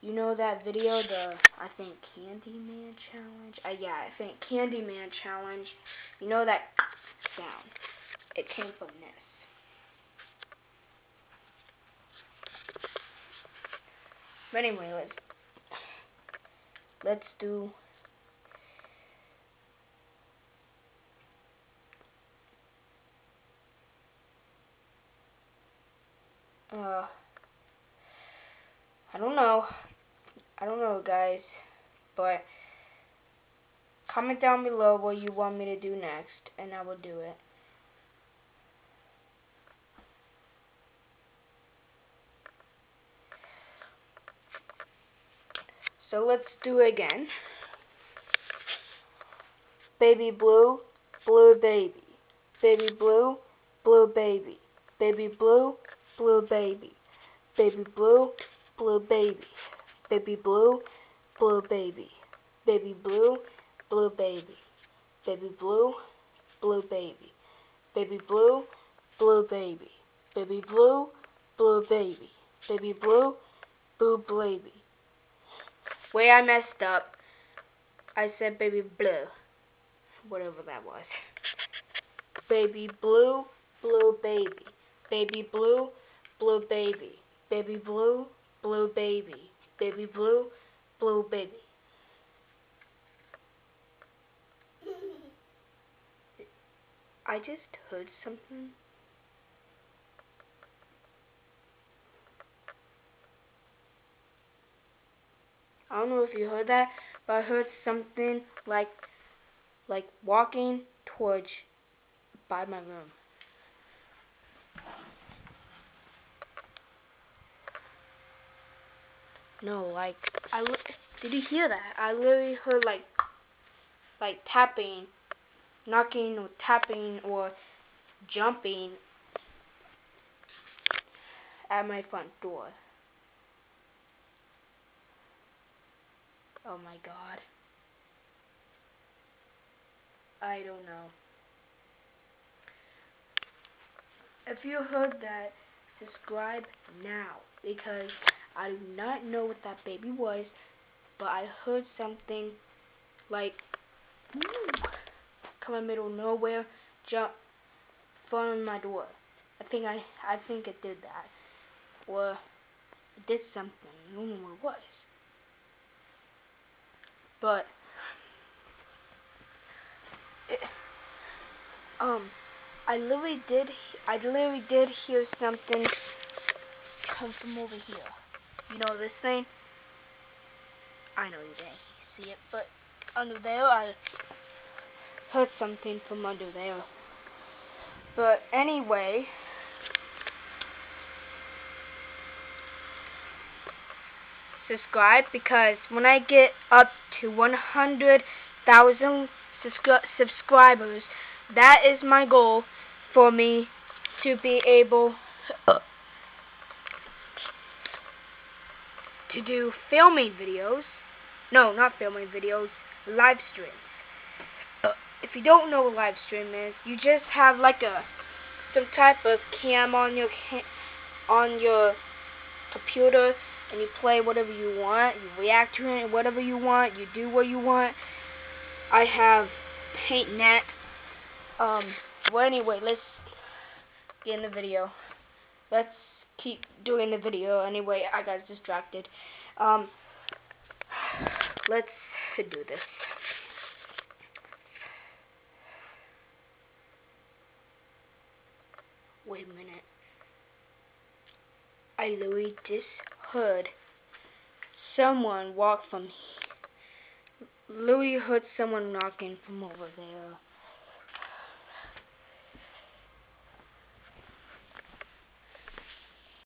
You know that video, I think Candyman challenge? Yeah, I think Candyman challenge. You know that sound? It came from this. But anyway, let's do I don't know guys, but comment down below what you want me to do next and I will do it. So let's do it again. Baby blue, blue baby. Baby blue, blue baby. Baby blue, blue baby. Baby blue, blue baby. Baby blue, blue baby. Baby blue, blue baby. Baby blue, blue baby. Baby blue, blue baby. Baby blue, blue baby. Baby blue, blue baby. Wait, I messed up. I said baby blue. Whatever that was. Baby blue, blue baby. Baby blue, blue baby. Baby blue, blue baby. Baby blue, blue baby. I just heard something. I don't know if you heard that, but I heard something like walking towards by my room. No, did you hear that? I literally heard like tapping, knocking or tapping or jumping at my front door. Oh my god. I don't know. If you heard that, subscribe now, because I do not know what that baby was, but I heard something like come in the middle of nowhere, jump, fall on my door. I think it did that, or it did something. I don't know what it was, but I literally did hear something come from over here. You know this thing? I know you didn't see it, but under there I heard something from under there. But anyway, subscribe, because when I get up to 100,000 subscribers, that is my goal for me to be able to do filming videos. No, not filming videos, live streams. If you don't know what live stream is, you just have like some type of cam on your computer, and you play whatever you want, you react to it whatever you want, you do what you want. I have PaintNet. Well, anyway, let's get in the video. Let's keep doing the video. Anyway, I got distracted. Let's do this. Wait a minute. I literally just heard someone walk from. Literally heard someone knocking from over there.